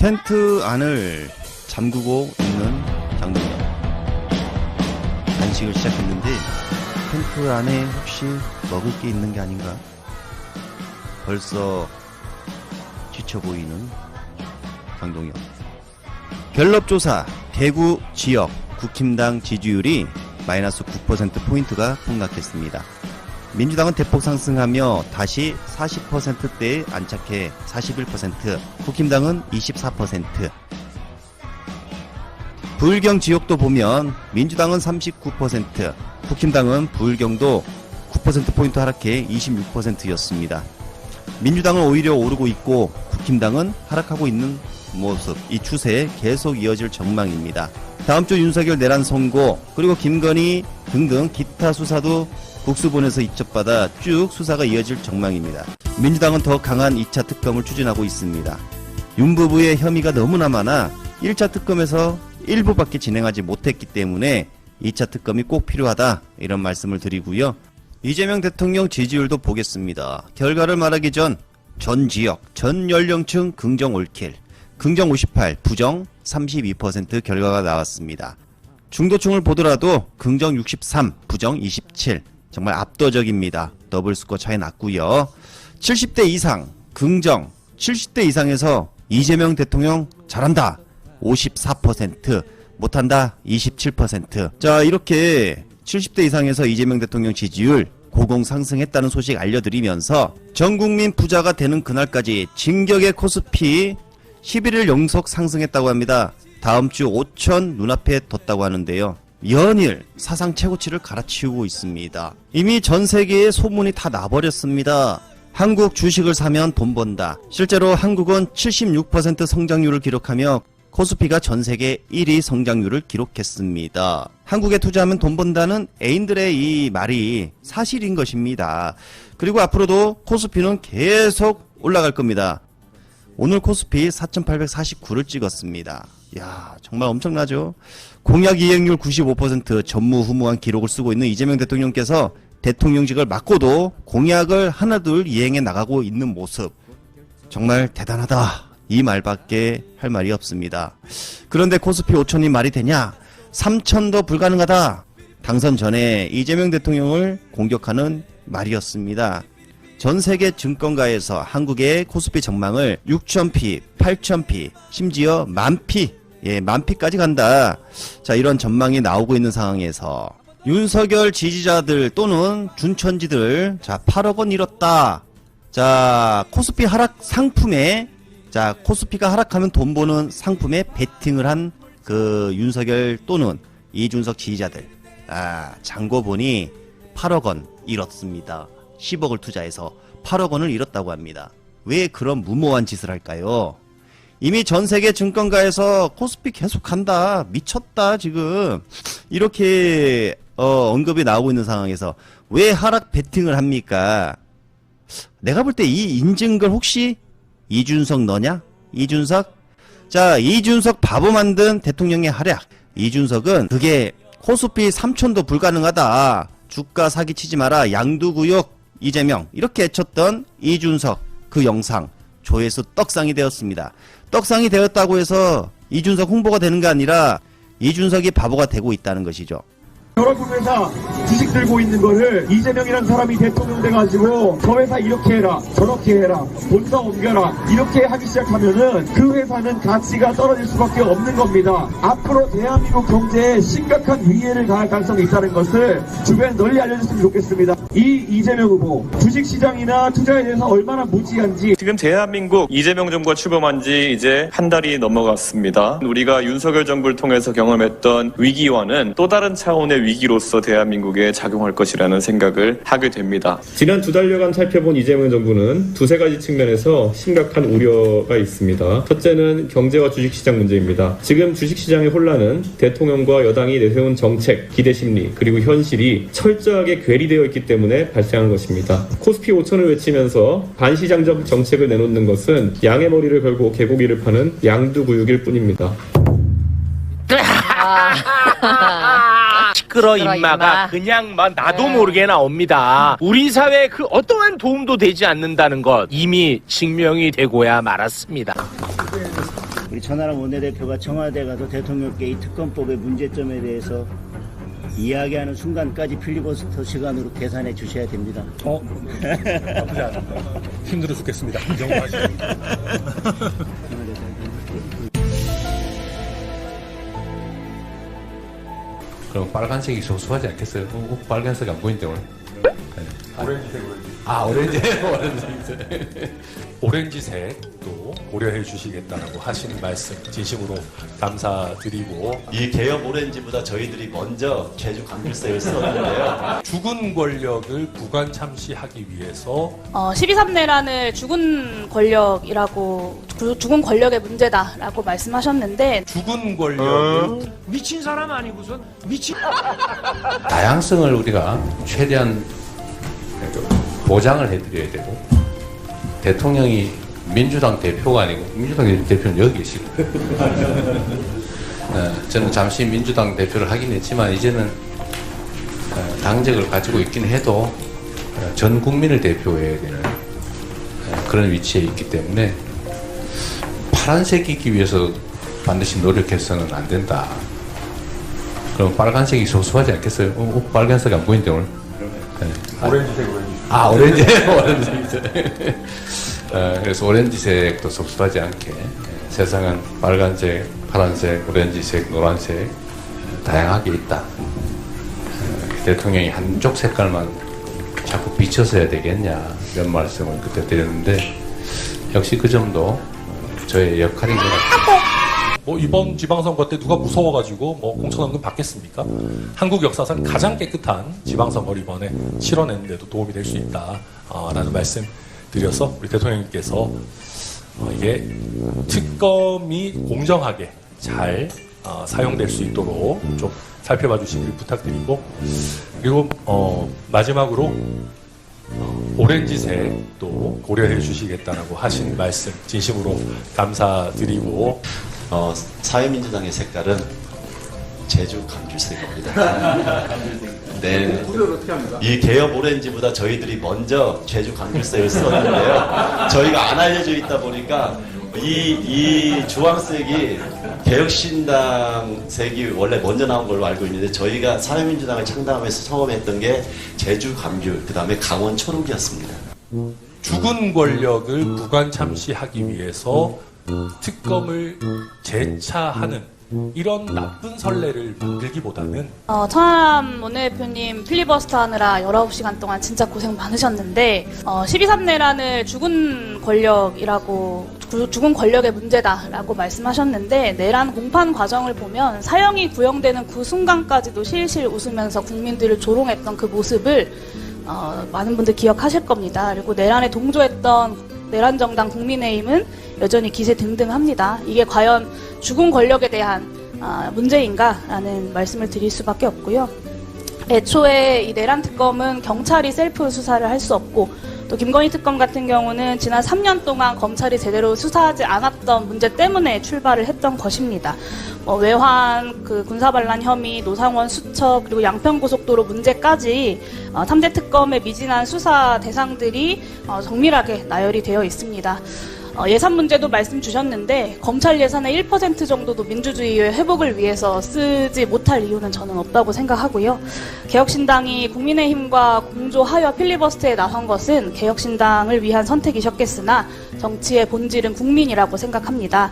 텐트 안을 잠그고 있는 장동혁. 단식을 시작했는데 텐트 안에 혹시 먹을 게 있는 게 아닌가? 벌써 지쳐 보이는 장동혁. 갤럽조사 대구 지역 국힘당 지지율이 마이너스 9%포인트가 폭락했습니다. 민주당은 대폭 상승하며 다시 40%대에 안착해 41%, 국힘당은 24%. 부울경 지역도 보면 민주당은 39%, 국힘당은 부울경도 9%포인트 하락해 26%였습니다. 민주당은 오히려 오르고 있고 국힘당은 하락하고 있는 모습, 이 추세 계속 이어질 전망입니다. 다음주 윤석열 내란 선고 그리고 김건희 등등 기타 수사도 국수본에서 입적받아 쭉 수사가 이어질 전망입니다. 민주당은 더 강한 2차 특검을 추진하고 있습니다. 윤 부부의 혐의가 너무나 많아 1차 특검에서 일부밖에 진행하지 못했기 때문에 2차 특검이 꼭 필요하다 이런 말씀을 드리고요. 이재명 대통령 지지율도 보겠습니다. 결과를 말하기 전 지역, 전 연령층 긍정 올킬, 긍정 58, 부정 32% 결과가 나왔습니다. 중도층을 보더라도 긍정 63, 부정 27, 정말 압도적입니다. 더블스코어 차이 났고요. 70대 이상 긍정, 70대 이상에서 이재명 대통령 잘한다 54%, 못한다 27%. 자, 이렇게 70대 이상에서 이재명 대통령 지지율 고공 상승했다는 소식 알려드리면서 전국민 부자가 되는 그날까지 진격의 코스피 11일 연속 상승했다고 합니다. 다음주 5천 눈앞에 뒀다고 하는데요. 연일 사상 최고치를 갈아치우고 있습니다. 이미 전 세계에 소문이 다 나버렸습니다. 한국 주식을 사면 돈 번다. 실제로 한국은 76% 성장률을 기록하며 코스피가 전 세계 1위 성장률을 기록했습니다. 한국에 투자하면 돈 번다는 애인들의 이 말이 사실인 것입니다. 그리고 앞으로도 코스피는 계속 올라갈 겁니다. 오늘 코스피 4,849를 찍었습니다. 이야, 정말 엄청나죠? 공약 이행률 95%, 전무후무한 기록을 쓰고 있는 이재명 대통령께서 대통령직을 맡고도 공약을 하나둘 이행해 나가고 있는 모습, 정말 대단하다. 이 말밖에 할 말이 없습니다. 그런데 코스피 5천이 말이 되냐? 3천도 불가능하다. 당선 전에 이재명 대통령을 공격하는 말이었습니다. 전 세계 증권가에서 한국의 코스피 전망을 6,000피, 8,000피, 심지어 만피, 만피까지 간다. 자, 이런 전망이 나오고 있는 상황에서 윤석열 지지자들 또는 준천지들, 자, 8억 원 잃었다. 자, 코스피 하락 상품에, 자, 코스피가 하락하면 돈 버는 상품에 베팅을 한 그 윤석열 또는 이준석 지지자들, 잔고 보니 8억 원 잃었습니다. 10억을 투자해서 8억 원을 잃었다고 합니다. 왜 그런 무모한 짓을 할까요? 이미 전 세계 증권가에서 코스피 계속 간다, 미쳤다 지금 이렇게 언급이 나오고 있는 상황에서 왜 하락 베팅을 합니까? 내가 볼 때 이 인증글 혹시 이준석 너냐? 이준석? 자, 이준석 바보 만든 대통령의 활약. 이준석은 그게 코스피 3천도 불가능하다, 주가 사기치지 마라, 양두구역 이재명, 이렇게 외쳤던 이준석 그 영상 조회수 떡상이 되었습니다. 떡상이 되었다고 해서 이준석 홍보가 되는 게 아니라 이준석이 바보가 되고 있다는 것이죠. 여러분 회사 주식 들고 있는 거를 이재명이라는 사람이 대통령 돼가지고 저 회사 이렇게 해라, 저렇게 해라, 본사 옮겨라 이렇게 하기 시작하면은 그 회사는 가치가 떨어질 수밖에 없는 겁니다. 앞으로 대한민국 경제에 심각한 위해를 가할 가능성이 있다는 것을 주변에 널리 알려줬으면 좋겠습니다. 이 이재명 후보 주식시장이나 투자에 대해서 얼마나 무지한지. 지금 대한민국 이재명 정부가 출범한 지 이제 한 달이 넘어갔습니다. 우리가 윤석열 정부를 통해서 경험했던 위기와는 또 다른 차원의 위기로서 대한민국에 작용할 것이라는 생각을 하게 됩니다. 지난 두 달여간 살펴본 이재명 정부는 두세 가지 측면에서 심각한 우려가 있습니다. 첫째는 경제와 주식시장 문제입니다. 지금 주식시장의 혼란은 대통령과 여당이 내세운 정책, 기대심리, 그리고 현실이 철저하게 괴리되어 있기 때문에 발생한 것입니다. 코스피 5천을 외치면서 반시장적 정책을 내놓는 것은 양의 머리를 걸고 개고기를 파는 양두구육일 뿐입니다. 시끄러 임마가 그냥 막 나도 모르게 나옵니다. 우리 사회에 그 어떠한 도움도 되지 않는다는 것 이미 증명이 되고야 말았습니다. 우리 천하람 원내대표가 청와대 가서 대통령께 이 특검법의 문제점에 대해서 이야기하는 순간까지 필리버스터 시간으로 계산해 주셔야 됩니다. 나쁘지 않습니다. 힘들어 죽겠습니다. 이 정도 하시면. 그럼 빨간색이 소소하지 않겠어요? 빨간색이 안 보이는데 오늘. 오렌지색. 오렌지색. 오렌지색도 고려해 주시겠다라고 하신 말씀 진심으로 감사드리고, 이 개혁 오렌지보다 저희들이 먼저 제주 감귤색을 썼는데요. 죽은 권력을 부관 참시하기 위해서 12.3내란을 죽은 권력이라고, 죽은 권력의 문제다라고 말씀하셨는데, 죽은 권력을 미친 사람 아니고선 미친. 다양성을 우리가 최대한 보장을 해드려야 되고, 대통령이 민주당 대표가 아니고 민주당 대표는 여기 계시고 저는 잠시 민주당 대표를 하긴 했지만 이제는 당적을 가지고 있긴 해도 전 국민을 대표해야 되는 그런 위치에 있기 때문에 파란색이기 위해서 반드시 노력해서는 안 된다. 그럼 빨간색이 소소하지 않겠어요? 빨간색이 안 보이는데 오늘. 오렌지색. 그래서 오렌지색도 섭섭하지 않게 세상은 빨간색, 파란색, 오렌지색, 노란색 다양하게 있다. 대통령이 한쪽 색깔만 자꾸 비춰서 해야 되겠냐 이런 말씀을 그때 드렸는데 역시 그 점도 저의 역할인 것 같아요. 이번 지방선거 때 누가 무서워가지고 공천원금 받겠습니까? 한국 역사상 가장 깨끗한 지방선거를 이번에 치러내는데도 도움이 될 수 있다라는 말씀 드려서 우리 대통령님께서 이게 특검이 공정하게 잘 사용될 수 있도록 좀 살펴봐 주시길 부탁드리고, 그리고 마지막으로 오렌지색도 고려해 주시겠다라고 하신 말씀 진심으로 감사드리고, 사회민주당의 색깔은 제주 감귤색입니다. 네. 이 개혁 오렌지보다 저희들이 먼저 제주 감귤색을 썼는데요. 저희가 안 알려져 있다 보니까 이 주황색이 개혁신당 색이 원래 먼저 나온 걸로 알고 있는데 저희가 사회민주당을 창당하면서 처음 했던 게 제주 감귤, 그 다음에 강원 초록이었습니다. 죽은 권력을 부관 참시하기 위해서 특검을 재차하는 이런 나쁜 선례를 만들기보다는 천하람 원내대표님 필리버스터 하느라 19시간 동안 진짜 고생 많으셨는데 12.3내란을 죽은 권력이라고, 죽은 권력의 문제다라고 말씀하셨는데, 내란 공판 과정을 보면 사형이 구형되는 그 순간까지도 실실 웃으면서 국민들을 조롱했던 그 모습을 많은 분들 기억하실 겁니다. 그리고 내란에 동조했던 내란정당 국민의힘은 여전히 기세등등합니다. 이게 과연 죽은 권력에 대한 문제인가라는 말씀을 드릴 수밖에 없고요. 애초에 이 내란 특검은 경찰이 셀프 수사를 할 수 없고, 또 김건희 특검 같은 경우는 지난 3년 동안 검찰이 제대로 수사하지 않았던 문제 때문에 출발을 했던 것입니다. 외환, 군사반란 혐의, 노상원 수첩, 그리고 양평고속도로 문제까지 3대 특검의 미진한 수사 대상들이 정밀하게 나열이 되어 있습니다. 예산 문제도 말씀 주셨는데, 검찰 예산의 1% 정도도 민주주의의 회복을 위해서 쓰지 못할 이유는 저는 없다고 생각하고요. 개혁신당이 국민의힘과 공조하여 필리버스터에 나선 것은 개혁신당을 위한 선택이셨겠으나 정치의 본질은 국민이라고 생각합니다.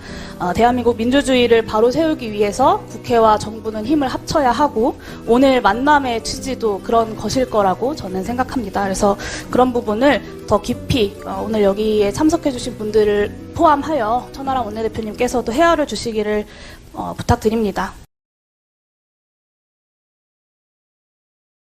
대한민국 민주주의를 바로 세우기 위해서 국회와 정부는 힘을 합쳐야 하고, 오늘 만남의 취지도 그런 것일 거라고 저는 생각합니다. 그래서 그런 부분을 더 깊이 오늘 여기에 참석해 주신 분들을 포함하여 천하람 원내대표님께서도 헤아려 주시기를 부탁드립니다.